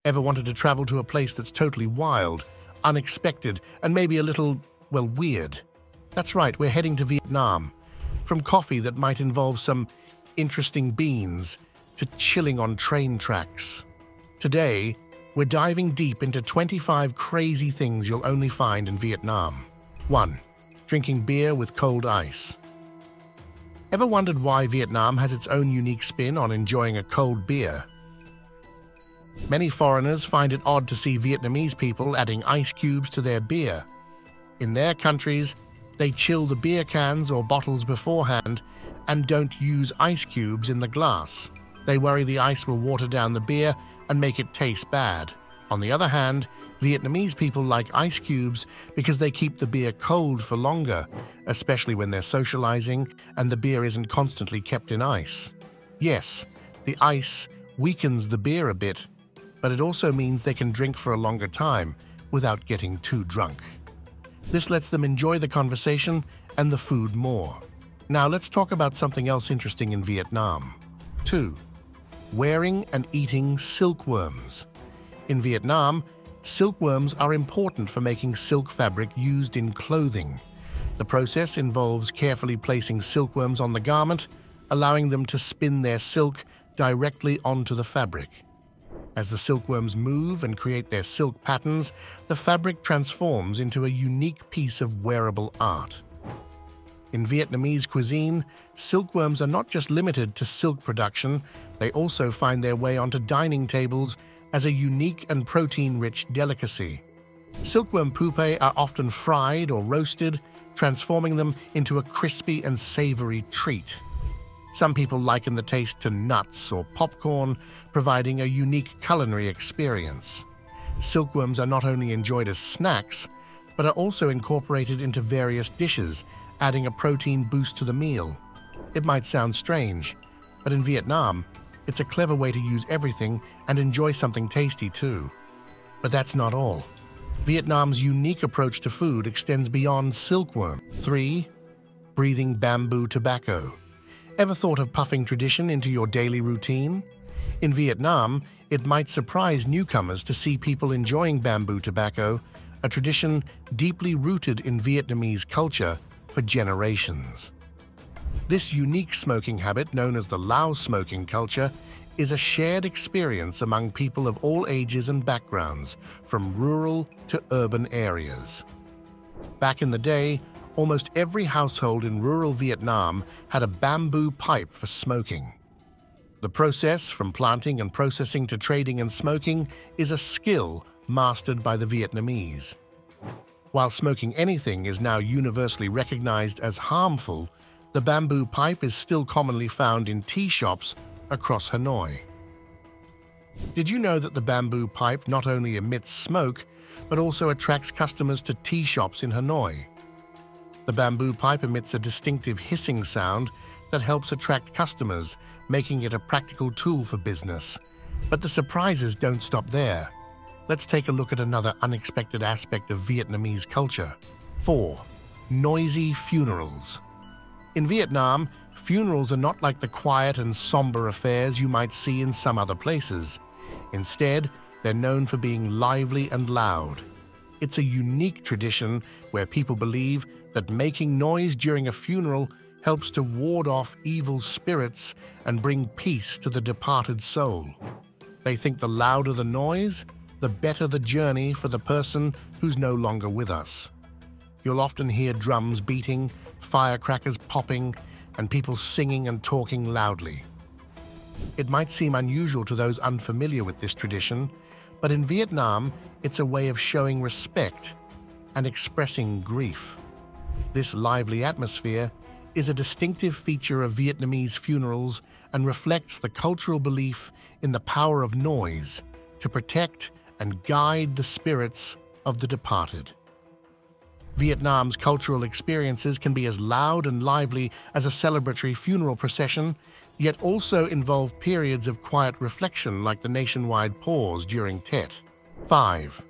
Ever wanted to travel to a place that's totally wild, unexpected, and maybe a little, well, weird? That's right, we're heading to Vietnam. From coffee that might involve some interesting beans to chilling on train tracks. Today, we're diving deep into 25 crazy things you'll only find in Vietnam. 1. Drinking beer with cold ice. Ever wondered why Vietnam has its own unique spin on enjoying a cold beer? Many foreigners find it odd to see Vietnamese people adding ice cubes to their beer. In their countries, they chill the beer cans or bottles beforehand and don't use ice cubes in the glass. They worry the ice will water down the beer and make it taste bad. On the other hand, Vietnamese people like ice cubes because they keep the beer cold for longer, especially when they're socializing and the beer isn't constantly kept in ice. Yes, the ice weakens the beer a bit, but it also means they can drink for a longer time without getting too drunk. This lets them enjoy the conversation and the food more. Now let's talk about something else interesting in Vietnam. 2. Wearing and eating silkworms. In Vietnam, silkworms are important for making silk fabric used in clothing. The process involves carefully placing silkworms on the garment, allowing them to spin their silk directly onto the fabric. As the silkworms move and create their silk patterns, the fabric transforms into a unique piece of wearable art. In Vietnamese cuisine, silkworms are not just limited to silk production, they also find their way onto dining tables as a unique and protein-rich delicacy. Silkworm pupae are often fried or roasted, transforming them into a crispy and savory treat. Some people liken the taste to nuts or popcorn, providing a unique culinary experience. Silkworms are not only enjoyed as snacks, but are also incorporated into various dishes, adding a protein boost to the meal. It might sound strange, but in Vietnam, it's a clever way to use everything and enjoy something tasty too. But that's not all. Vietnam's unique approach to food extends beyond silkworm. 3. Breathing bamboo tobacco. Ever thought of puffing tradition into your daily routine? In Vietnam, it might surprise newcomers to see people enjoying bamboo tobacco, a tradition deeply rooted in Vietnamese culture for generations. This unique smoking habit, known as the Lao smoking culture, is a shared experience among people of all ages and backgrounds, from rural to urban areas. Back in the day, almost every household in rural Vietnam had a bamboo pipe for smoking. The process, from planting and processing to trading and smoking, is a skill mastered by the Vietnamese. While smoking anything is now universally recognized as harmful, the bamboo pipe is still commonly found in tea shops across Hanoi. Did you know that the bamboo pipe not only emits smoke, but also attracts customers to tea shops in Hanoi? The bamboo pipe emits a distinctive hissing sound that helps attract customers, making it a practical tool for business. But the surprises don't stop there. Let's take a look at another unexpected aspect of Vietnamese culture. 4. Noisy funerals. In Vietnam, funerals are not like the quiet and somber affairs you might see in some other places. Instead, they're known for being lively and loud. It's a unique tradition where people believe that making noise during a funeral helps to ward off evil spirits and bring peace to the departed soul. They think the louder the noise, the better the journey for the person who's no longer with us. You'll often hear drums beating, firecrackers popping, and people singing and talking loudly. It might seem unusual to those unfamiliar with this tradition, but in Vietnam, it's a way of showing respect and expressing grief. This lively atmosphere is a distinctive feature of Vietnamese funerals and reflects the cultural belief in the power of noise to protect and guide the spirits of the departed. Vietnam's cultural experiences can be as loud and lively as a celebratory funeral procession, yet also involve periods of quiet reflection like the nationwide pause during Tet. 5.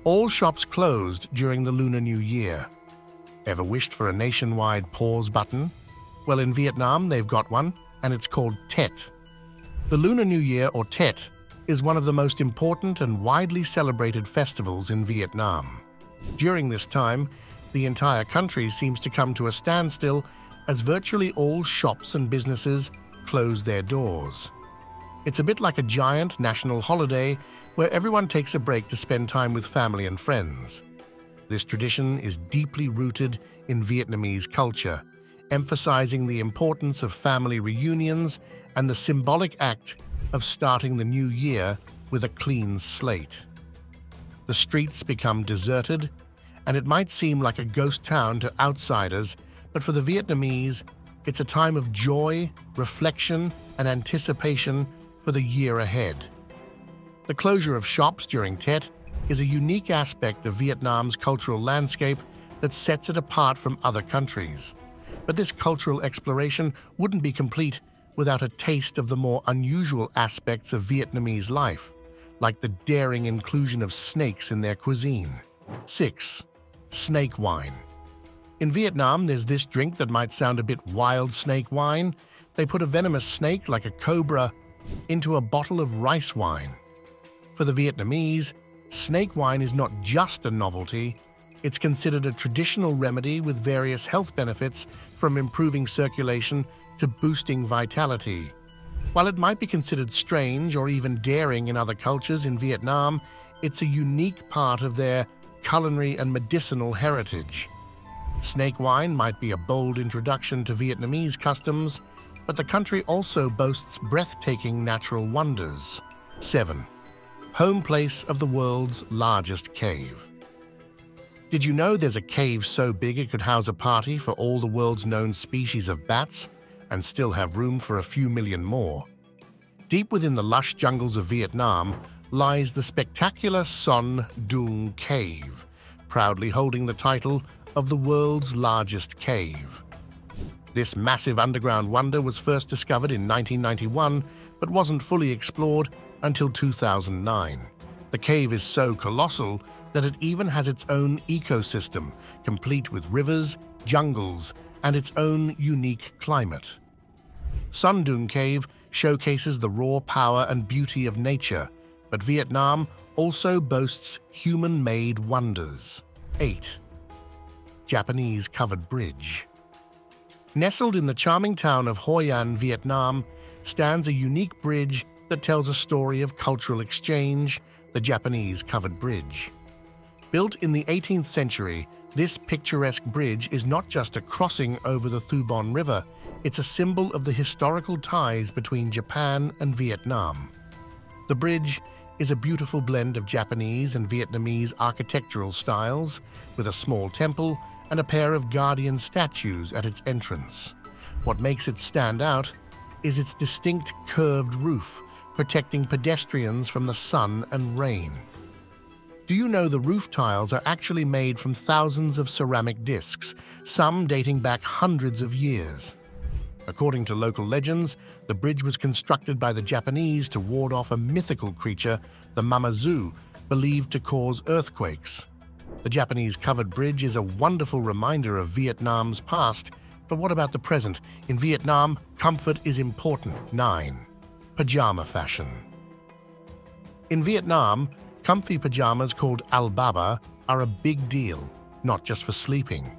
All shops closed during the Lunar New Year. Ever wished for a nationwide pause button? Well, in Vietnam, they've got one, and it's called Tet. The Lunar New Year, or Tet, is one of the most important and widely celebrated festivals in Vietnam. During this time, the entire country seems to come to a standstill as virtually all shops and businesses close their doors. It's a bit like a giant national holiday where everyone takes a break to spend time with family and friends. This tradition is deeply rooted in Vietnamese culture, emphasizing the importance of family reunions and the symbolic act of starting the new year with a clean slate. The streets become deserted, and it might seem like a ghost town to outsiders, but for the Vietnamese, it's a time of joy, reflection, and anticipation for the year ahead. The closure of shops during Tet is a unique aspect of Vietnam's cultural landscape that sets it apart from other countries. But this cultural exploration wouldn't be complete without a taste of the more unusual aspects of Vietnamese life, like the daring inclusion of snakes in their cuisine. 6. Snake wine. In Vietnam, there's this drink that might sound a bit wild snake wine. They put a venomous snake, like a cobra, into a bottle of rice wine. For the Vietnamese, snake wine is not just a novelty, it's considered a traditional remedy with various health benefits, from improving circulation to boosting vitality. While it might be considered strange or even daring in other cultures, in Vietnam, it's a unique part of their culinary and medicinal heritage. Snake wine might be a bold introduction to Vietnamese customs, but the country also boasts breathtaking natural wonders. 7. Home place of the world's largest cave. Did you know there's a cave so big it could house a party for all the world's known species of bats and still have room for a few million more? Deep within the lush jungles of Vietnam lies the spectacular Son Doong Cave, proudly holding the title of the world's largest cave. This massive underground wonder was first discovered in 1991, but wasn't fully explored until 2009. The cave is so colossal that it even has its own ecosystem, complete with rivers, jungles, and its own unique climate. Son Doong Cave showcases the raw power and beauty of nature, but Vietnam also boasts human-made wonders. 8. Japanese Covered Bridge. Nestled in the charming town of Hoi An, Vietnam, stands a unique bridge that tells a story of cultural exchange, the Japanese Covered Bridge. Built in the 18th century, this picturesque bridge is not just a crossing over the Thu Bon River, it's a symbol of the historical ties between Japan and Vietnam. The bridge is a beautiful blend of Japanese and Vietnamese architectural styles, with a small temple and a pair of guardian statues at its entrance. What makes it stand out is its distinct curved roof, protecting pedestrians from the sun and rain. Do you know the roof tiles are actually made from thousands of ceramic discs, some dating back hundreds of years? According to local legends, the bridge was constructed by the Japanese to ward off a mythical creature, the Mamazoo, believed to cause earthquakes. The Japanese covered bridge is a wonderful reminder of Vietnam's past, but what about the present? In Vietnam, comfort is important. 9. Pajama fashion. In Vietnam, comfy pajamas called albaba are a big deal, not just for sleeping.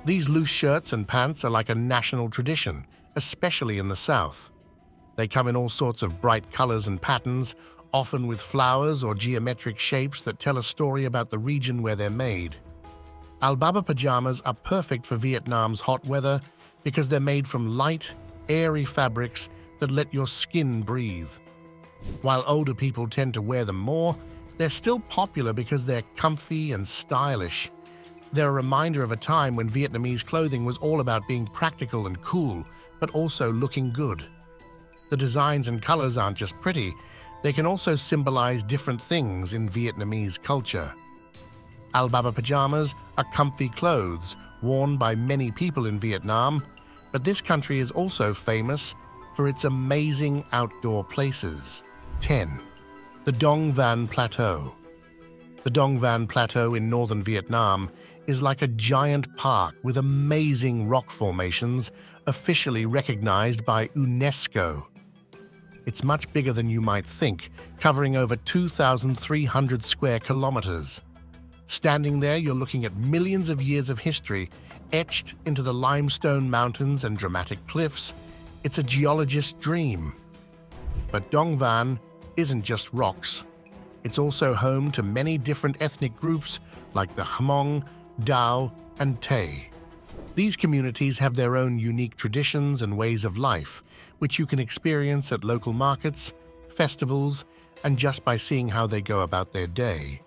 These loose shirts and pants are like a national tradition, especially in the South. They come in all sorts of bright colors and patterns, often with flowers or geometric shapes that tell a story about the region where they're made. Albaba pajamas are perfect for Vietnam's hot weather because they're made from light, airy fabrics that let your skin breathe. While older people tend to wear them more, they're still popular because they're comfy and stylish. They're a reminder of a time when Vietnamese clothing was all about being practical and cool, but also looking good. The designs and colors aren't just pretty, they can also symbolize different things in Vietnamese culture. Albaba pajamas are comfy clothes worn by many people in Vietnam, but this country is also famous for its amazing outdoor places. 10. The Dong Van Plateau. The Dong Van Plateau in northern Vietnam is like a giant park with amazing rock formations officially recognized by UNESCO. It's much bigger than you might think, covering over 2,300 square kilometers. Standing there, you're looking at millions of years of history etched into the limestone mountains and dramatic cliffs. It's a geologist's dream. But Dong Van isn't just rocks. It's also home to many different ethnic groups like the Hmong, Dao, and Tay. These communities have their own unique traditions and ways of life, which you can experience at local markets, festivals, and just by seeing how they go about their day.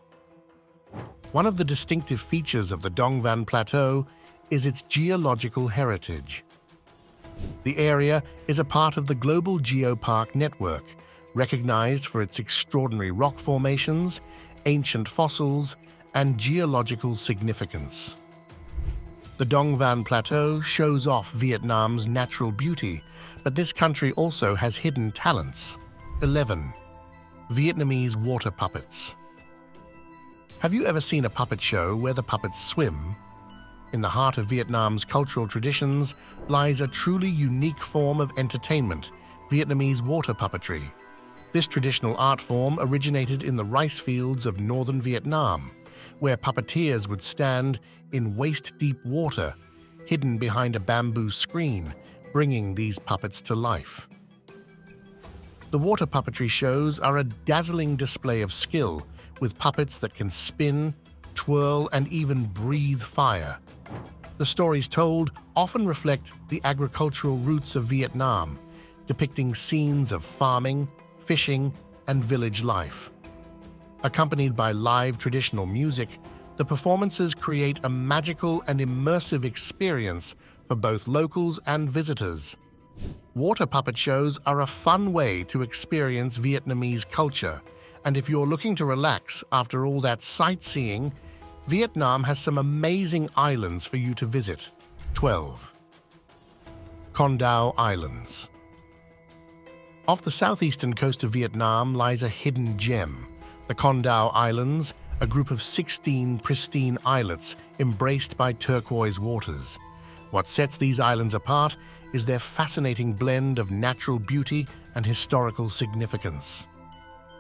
One of the distinctive features of the Dong Van Plateau is its geological heritage. The area is a part of the Global Geopark Network, recognized for its extraordinary rock formations, ancient fossils, and geological significance. The Dong Van Plateau shows off Vietnam's natural beauty, but this country also has hidden talents. 11. Vietnamese water puppets. Have you ever seen a puppet show where the puppets swim? In the heart of Vietnam's cultural traditions lies a truly unique form of entertainment, Vietnamese water puppetry. This traditional art form originated in the rice fields of northern Vietnam, where puppeteers would stand in waist-deep water, hidden behind a bamboo screen, bringing these puppets to life. The water puppetry shows are a dazzling display of skill, with puppets that can spin, twirl, and even breathe fire. The stories told often reflect the agricultural roots of Vietnam, depicting scenes of farming, fishing, and village life. Accompanied by live traditional music, the performances create a magical and immersive experience for both locals and visitors. Water puppet shows are a fun way to experience Vietnamese culture, and if you're looking to relax after all that sightseeing, Vietnam has some amazing islands for you to visit. 12. Con Dao Islands. Off the southeastern coast of Vietnam lies a hidden gem, the Con Dao Islands, a group of 16 pristine islets embraced by turquoise waters. What sets these islands apart is their fascinating blend of natural beauty and historical significance.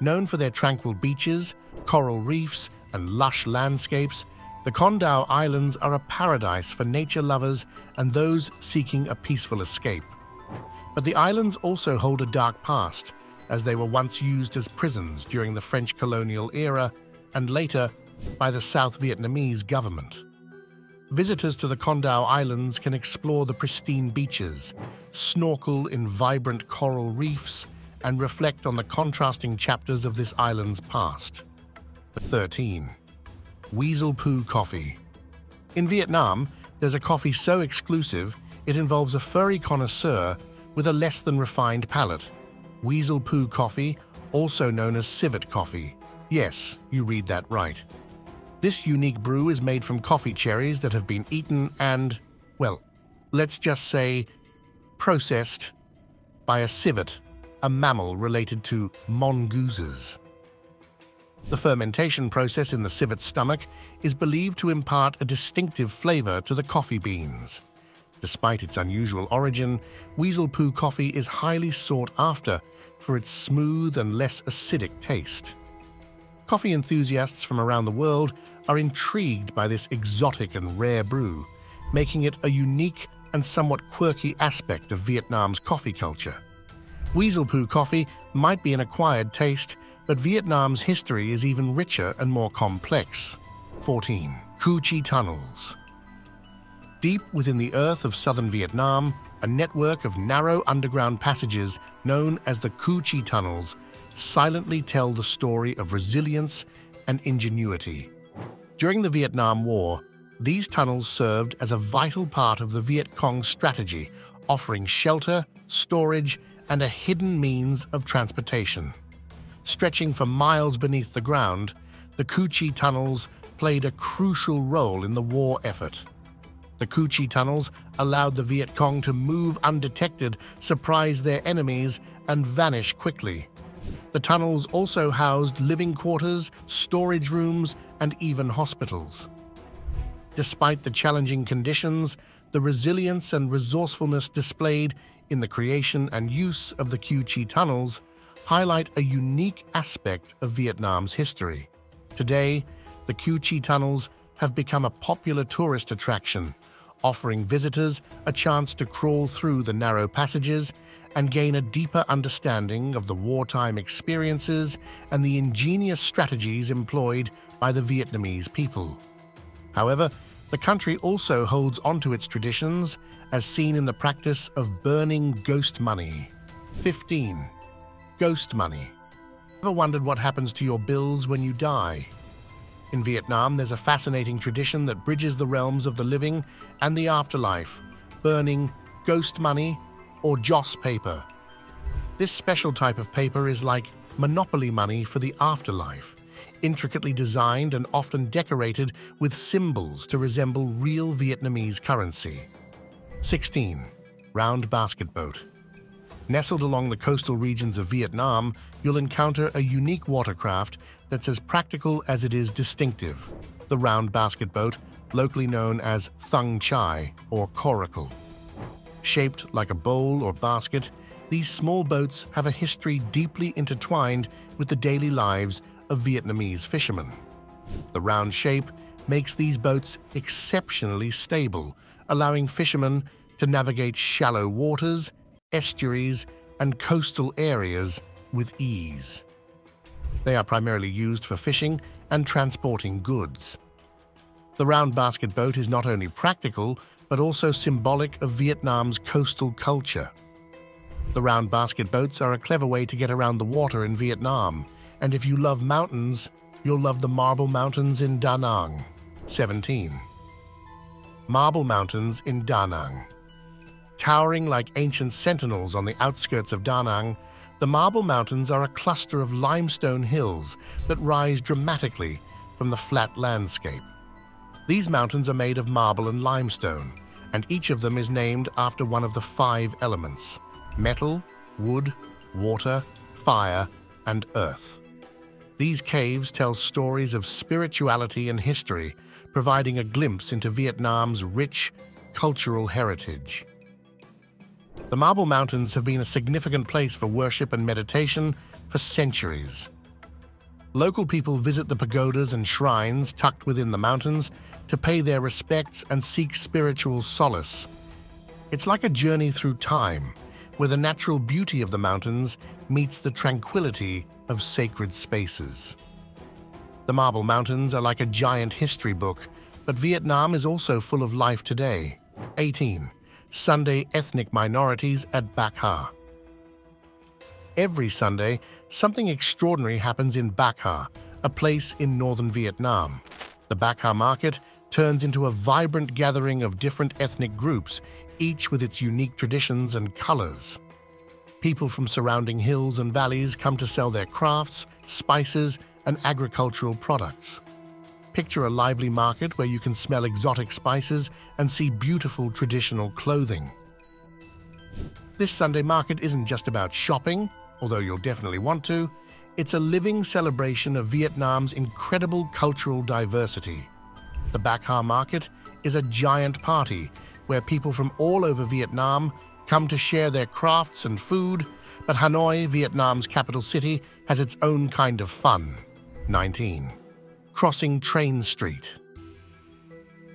Known for their tranquil beaches, coral reefs, and lush landscapes, the Con Dao Islands are a paradise for nature lovers and those seeking a peaceful escape. But the islands also hold a dark past, as they were once used as prisons during the French colonial era and later by the South Vietnamese government. Visitors to the Con Dao Islands can explore the pristine beaches, snorkel in vibrant coral reefs, and reflect on the contrasting chapters of this island's past. 13. Weasel Poo Coffee. In Vietnam, there's a coffee so exclusive it involves a furry connoisseur with a less than refined palate. Weasel Poo Coffee, also known as civet coffee. Yes, you read that right. This unique brew is made from coffee cherries that have been eaten and, well, let's just say, processed by a civet, a mammal related to mongooses. The fermentation process in the civet's stomach is believed to impart a distinctive flavor to the coffee beans. Despite its unusual origin, Weasel Poo coffee is highly sought after for its smooth and less acidic taste. Coffee enthusiasts from around the world are intrigued by this exotic and rare brew, making it a unique and somewhat quirky aspect of Vietnam's coffee culture. Weasel Poo coffee might be an acquired taste, but Vietnam's history is even richer and more complex. 14. Cu Chi Tunnels. Deep within the earth of southern Vietnam, a network of narrow underground passages known as the Cu Chi Tunnels silently tell the story of resilience and ingenuity. During the Vietnam War, these tunnels served as a vital part of the Viet Cong strategy, offering shelter, storage, and a hidden means of transportation. Stretching for miles beneath the ground, the Cu Chi Tunnels played a crucial role in the war effort. The Cu Chi Tunnels allowed the Viet Cong to move undetected, surprise their enemies, and vanish quickly. The tunnels also housed living quarters, storage rooms, and even hospitals. Despite the challenging conditions, the resilience and resourcefulness displayed in the creation and use of the Cu Chi Tunnels highlight a unique aspect of Vietnam's history. Today, the Cu Chi tunnels have become a popular tourist attraction, offering visitors a chance to crawl through the narrow passages and gain a deeper understanding of the wartime experiences and the ingenious strategies employed by the Vietnamese people. However, the country also holds onto its traditions, as seen in the practice of burning ghost money. 15. Ghost money. Ever wondered what happens to your bills when you die? In Vietnam, there's a fascinating tradition that bridges the realms of the living and the afterlife, burning ghost money or joss paper. This special type of paper is like monopoly money for the afterlife, intricately designed and often decorated with symbols to resemble real Vietnamese currency. 16. Round basket boat. Nestled along the coastal regions of Vietnam, you'll encounter a unique watercraft that's as practical as it is distinctive, the round basket boat, locally known as thung chai or coracle. Shaped like a bowl or basket, these small boats have a history deeply intertwined with the daily lives of Vietnamese fishermen. The round shape makes these boats exceptionally stable, allowing fishermen to navigate shallow waters, estuaries, and coastal areas with ease. They are primarily used for fishing and transporting goods. The round basket boat is not only practical, but also symbolic of Vietnam's coastal culture. The round basket boats are a clever way to get around the water in Vietnam, and if you love mountains, you'll love the Marble Mountains in Da Nang. 17. Marble Mountains in Da Nang. Towering like ancient sentinels on the outskirts of Da Nang, the Marble Mountains are a cluster of limestone hills that rise dramatically from the flat landscape. These mountains are made of marble and limestone, and each of them is named after one of the 5 elements: metal, wood, water, fire, and earth. These caves tell stories of spirituality and history, providing a glimpse into Vietnam's rich cultural heritage. The Marble Mountains have been a significant place for worship and meditation for centuries. Local people visit the pagodas and shrines tucked within the mountains to pay their respects and seek spiritual solace. It's like a journey through time, where the natural beauty of the mountains meets the tranquility of sacred spaces. The Marble Mountains are like a giant history book, but Vietnam is also full of life today. 18. Sunday ethnic minorities at Bac Ha. Every Sunday, something extraordinary happens in Bac Ha, a place in northern Vietnam. The Bac Ha market turns into a vibrant gathering of different ethnic groups, each with its unique traditions and colors. People from surrounding hills and valleys come to sell their crafts, spices, and agricultural products. Picture a lively market where you can smell exotic spices and see beautiful traditional clothing. This Sunday market isn't just about shopping, although you'll definitely want to. It's a living celebration of Vietnam's incredible cultural diversity. The Bac Ha market is a giant party where people from all over Vietnam come to share their crafts and food, but Hanoi, Vietnam's capital city, has its own kind of fun. 19. Crossing Train Street.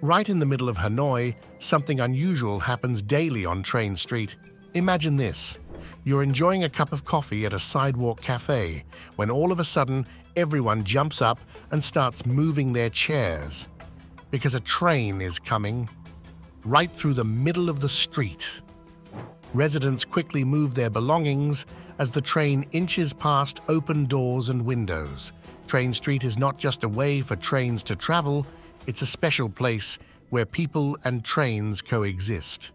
Right in the middle of Hanoi, something unusual happens daily on Train Street. Imagine this. You're enjoying a cup of coffee at a sidewalk cafe when all of a sudden everyone jumps up and starts moving their chairs because a train is coming right through the middle of the street. Residents quickly move their belongings as the train inches past open doors and windows. Train Street is not just a way for trains to travel, it's a special place where people and trains coexist.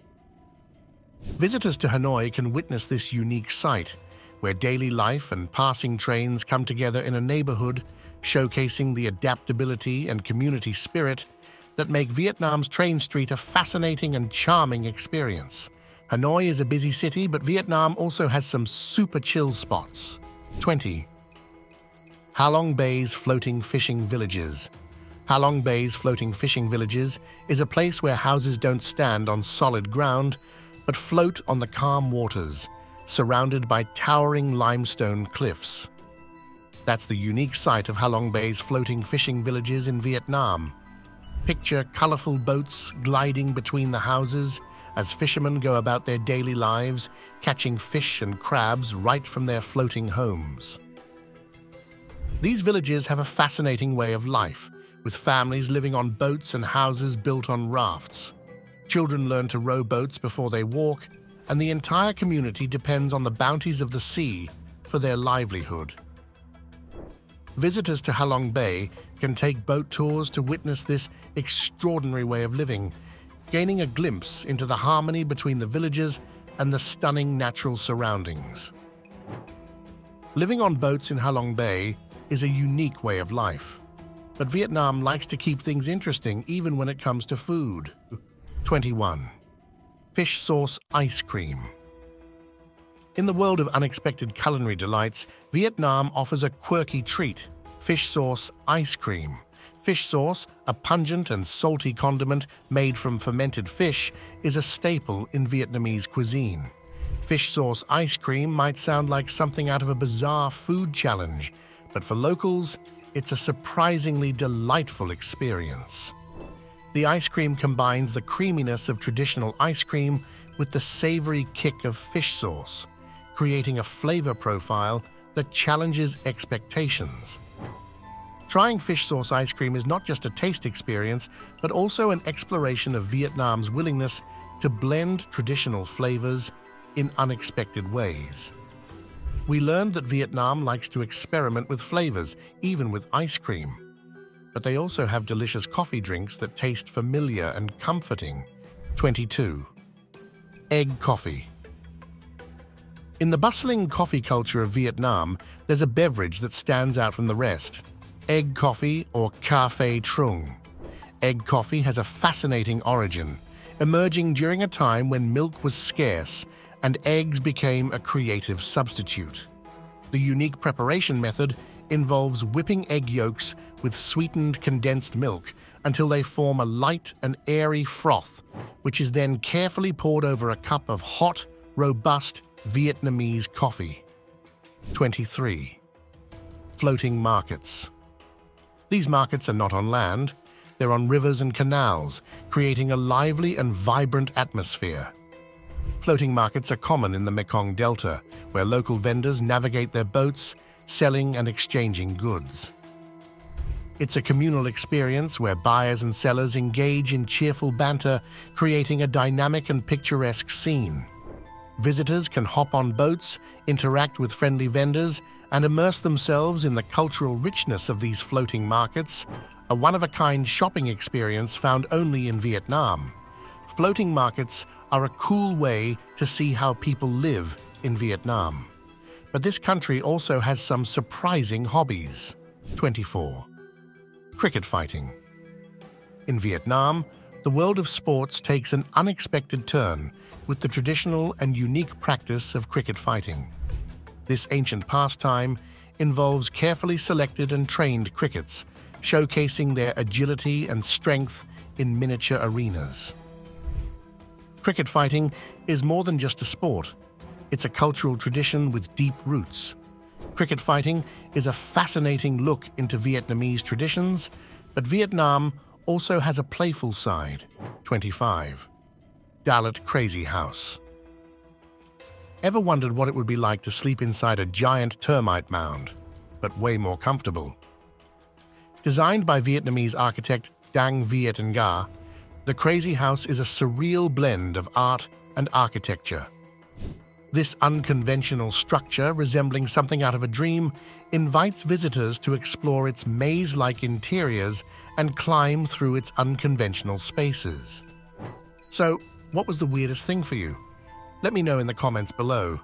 Visitors to Hanoi can witness this unique sight, where daily life and passing trains come together in a neighborhood, showcasing the adaptability and community spirit that make Vietnam's Train Street a fascinating and charming experience. Hanoi is a busy city, but Vietnam also has some super chill spots. 20. Ha Long Bay's Floating Fishing Villages. Ha Long Bay's Floating Fishing Villages is a place where houses don't stand on solid ground, but float on the calm waters, surrounded by towering limestone cliffs. That's the unique site of Halong Bay's floating fishing villages in Vietnam. Picture colorful boats gliding between the houses as fishermen go about their daily lives, catching fish and crabs right from their floating homes. These villages have a fascinating way of life, with families living on boats and houses built on rafts. Children learn to row boats before they walk, and the entire community depends on the bounties of the sea for their livelihood. Visitors to Halong Bay can take boat tours to witness this extraordinary way of living, gaining a glimpse into the harmony between the villages and the stunning natural surroundings. Living on boats in Halong Bay is a unique way of life, but Vietnam likes to keep things interesting even when it comes to food. 21. Fish sauce ice cream. In the world of unexpected culinary delights, Vietnam offers a quirky treat: fish sauce ice cream. Fish sauce, a pungent and salty condiment made from fermented fish, is a staple in Vietnamese cuisine. Fish sauce ice cream might sound like something out of a bizarre food challenge, but for locals, it's a surprisingly delightful experience. The ice cream combines the creaminess of traditional ice cream with the savory kick of fish sauce, creating a flavor profile that challenges expectations. Trying fish sauce ice cream is not just a taste experience, but also an exploration of Vietnam's willingness to blend traditional flavors in unexpected ways. We learned that Vietnam likes to experiment with flavors, even with ice cream. But they also have delicious coffee drinks that taste familiar and comforting. 22. Egg coffee. In the bustling coffee culture of Vietnam, there's a beverage that stands out from the rest: egg coffee, or cà phê trung. Egg coffee has a fascinating origin, emerging during a time when milk was scarce and eggs became a creative substitute. The unique preparation method involves whipping egg yolks with sweetened condensed milk until they form a light and airy froth, which is then carefully poured over a cup of hot, robust Vietnamese coffee. 23. Floating markets. These markets are not on land, they're on rivers and canals, creating a lively and vibrant atmosphere. Floating markets are common in the Mekong Delta, where local vendors navigate their boats, selling and exchanging goods. It's a communal experience where buyers and sellers engage in cheerful banter, creating a dynamic and picturesque scene. Visitors can hop on boats, interact with friendly vendors, and immerse themselves in the cultural richness of these floating markets, a one-of-a-kind shopping experience found only in Vietnam. Floating markets are a cool way to see how people live in Vietnam. But this country also has some surprising hobbies. 24. Cricket fighting. In Vietnam, the world of sports takes an unexpected turn with the traditional and unique practice of cricket fighting. This ancient pastime involves carefully selected and trained crickets, showcasing their agility and strength in miniature arenas. Cricket fighting is more than just a sport. It's a cultural tradition with deep roots. Cricket fighting is a fascinating look into Vietnamese traditions, but Vietnam also has a playful side. 25. Dalit Crazy House. Ever wondered what it would be like to sleep inside a giant termite mound, but way more comfortable? Designed by Vietnamese architect Dang Viet Nga, the Crazy House is a surreal blend of art and architecture. This unconventional structure, resembling something out of a dream, invites visitors to explore its maze-like interiors and climb through its unconventional spaces. So, what was the weirdest thing for you? Let me know in the comments below.